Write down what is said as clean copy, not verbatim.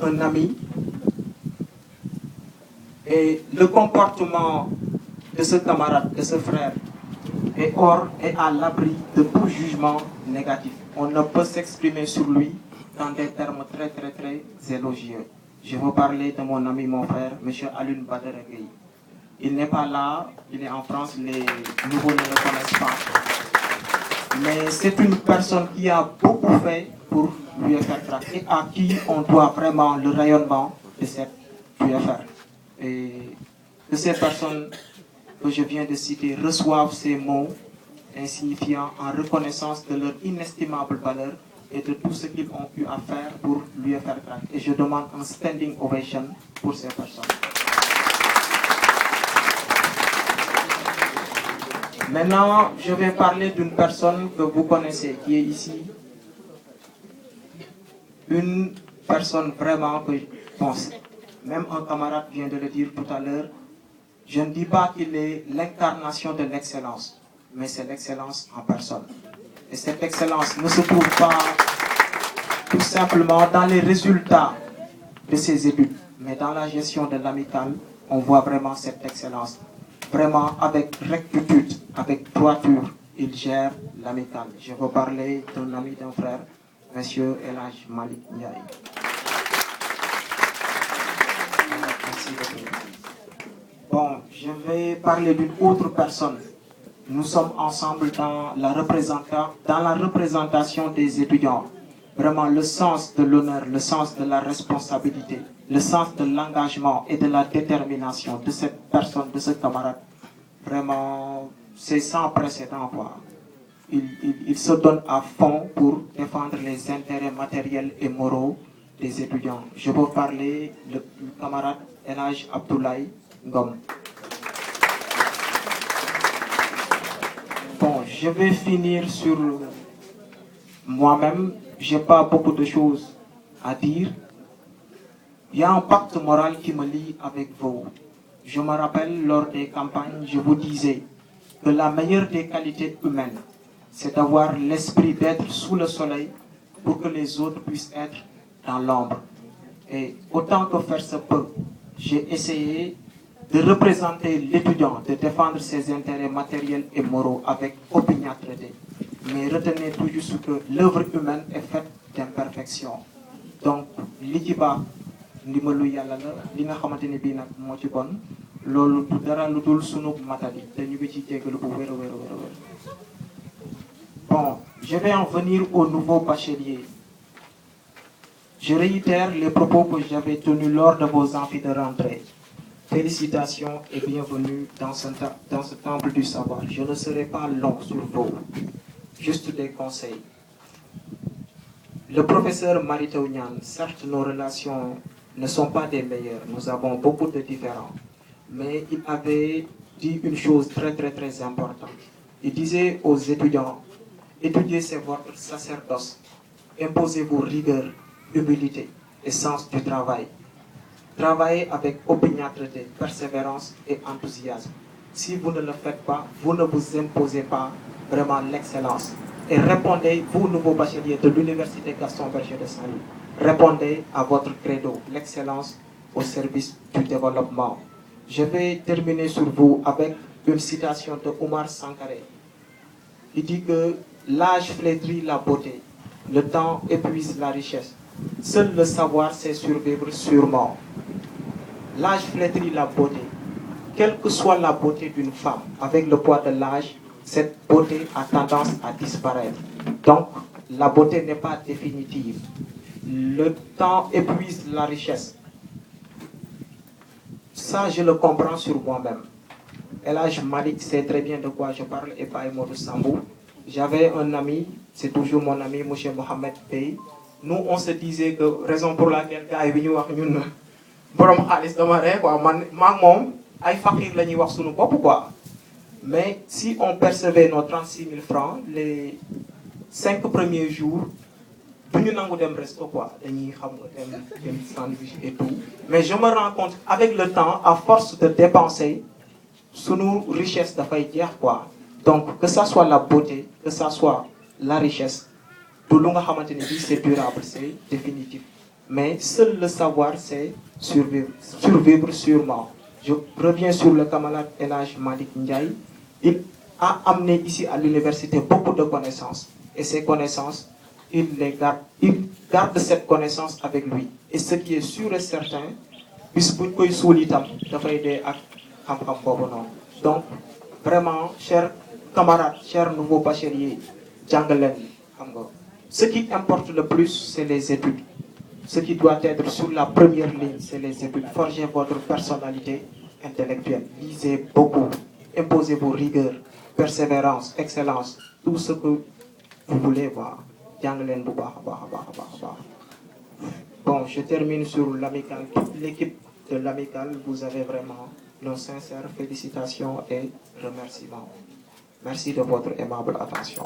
un ami. Et le comportement de ce camarade, de ce frère, est hors et à l'abri de tout jugement négatif. On ne peut s'exprimer sur lui dans des termes très élogieux. Je veux parler de mon ami, mon frère, M. Alun Badara Gueye. Il n'est pas là, il est en France, les nouveaux ne le connaissent pas. Mais c'est une personne qui a beaucoup fait pour l'UFR et à qui on doit vraiment le rayonnement de cette UFR. Et que ces personnes que je viens de citer reçoivent ces mots insignifiants en reconnaissance de leur inestimable valeur et de tout ce qu'ils ont eu à faire pour l'UFR. Et je demande un standing ovation pour ces personnes. Maintenant, je vais parler d'une personne que vous connaissez, qui est ici. Une personne vraiment que je pense, même un camarade vient de le dire tout à l'heure, je ne dis pas qu'il est l'incarnation de l'excellence, mais c'est l'excellence en personne. Et cette excellence ne se trouve pas tout simplement dans les résultats de ses études, mais dans la gestion de l'amicale, on voit vraiment cette excellence. Vraiment, avec rectitude, avec droiture, il gère l'amicale. Je veux parler d'un ami, d'un frère, M. El Hadj Malik Ndiaye. Merci beaucoup. Bon, je vais parler d'une autre personne. Nous sommes ensemble dans la représentation des étudiants. Vraiment, le sens de l'honneur, le sens de la responsabilité, le sens de l'engagement et de la détermination de cette personne, de ce camarade. Vraiment, c'est sans précédent, quoi. Il se donne à fond pour défendre les intérêts matériels et moraux des étudiants. Je veux parler du camarade El Hadj Abdoulaye Ngom. Bon, je vais finir sur moi-même. Je n'ai pas beaucoup de choses à dire. Il y a un pacte moral qui me lie avec vous. Je me rappelle, lors des campagnes, je vous disais que la meilleure des qualités humaines, c'est d'avoir l'esprit d'être sous le soleil pour que les autres puissent être dans l'ombre. Et autant que faire se peut, j'ai essayé de représenter l'étudiant, de défendre ses intérêts matériels et moraux avec opiniâtreté. Mais retenez tout juste que l'œuvre humaine est faite d'imperfection. Donc, l'Ikiba, ndimbalu yàlla la li nga xamante ne bii nag moo ci bon loolu du dara lu dul sunu matali te ñu ngi ci jéggalu bu wér a wér a wér a wér. Bon, je vais en venir au nouveau bachelier. Je réitère les propos que j'avais tenus lors de vos amphis de rentrée. Félicitations et bienvenue dans ce temple du savoir. Je ne serai pas long sur vous, juste des conseils. Le professeur Mary Teuw Niane, certes nos relations ne sont pas des meilleures, nous avons beaucoup de différends, mais il avait dit une chose très importante. Il disait aux étudiants, étudier c'est votre sacerdoce, imposez-vous rigueur, humilité et sens du travail. Travaillez avec opiniâtreté, persévérance et enthousiasme. Si vous ne le faites pas, vous ne vous imposez pas vraiment l'excellence. Et répondez, vous, nouveaux bacheliers de l'Université Gaston Berger de Saint-Louis, répondez à votre credo, l'excellence au service du développement. Je vais terminer sur vous avec une citation de Omar Sankaré. Il dit que l'âge flétrit la beauté, le temps épuise la richesse. Seul le savoir sait survivre sûrement. L'âge flétrit la beauté. Quelle que soit la beauté d'une femme, avec le poids de l'âge, cette beauté a tendance à disparaître. Donc, la beauté n'est pas définitive. Le temps épuise la richesse. Ça, je le comprends sur moi-même. El Hadj Malik sait très bien de quoi je parle et pas Modou Sambou. J'avais un ami, c'est toujours mon ami, M. Mohamed Bey. Nous, on se disait que raison pour laquelle gars yi bi ñu wax ñun borom xaalis dama ree quoi man moom ay fakir la ñuy wax suñu bopp quoi. Mais si on percevait nos 36 000 francs les 5 premiers jours du ñu nangu dem resto quoi dañuy xam nga dem sandwich et tout. Mais je me rends compte avec le temps, à force de dépenser, sunu richesse dafay jeex quoi. Donc que ça soit la beauté, que ça soit la richesse, tout lu nga xamante ni bii c'est durable, c'est définitif. Mais seul le savoir, c'est survivre sûrement. Je reviens sur le camarade Elhadji Malick Ndiaye. Il a amené ici à l'université beaucoup de connaissances. Et ces connaissances, il garde cette connaissance avec lui. Et ce qui est sûr et certain, donc, vraiment, chers camarades, chers nouveaux bacheliers, ce qui importe le plus, c'est les études. Ce qui doit être sur la première ligne, c'est les études. Forgez votre personnalité intellectuelle. Lisez beaucoup. Imposez vos rigueurs, persévérance, excellence, tout ce que vous voulez voir. Bon, je termine sur l'amicale. Toute l'équipe de l'amicale, vous avez vraiment nos sincères félicitations et remerciements. Merci de votre aimable attention.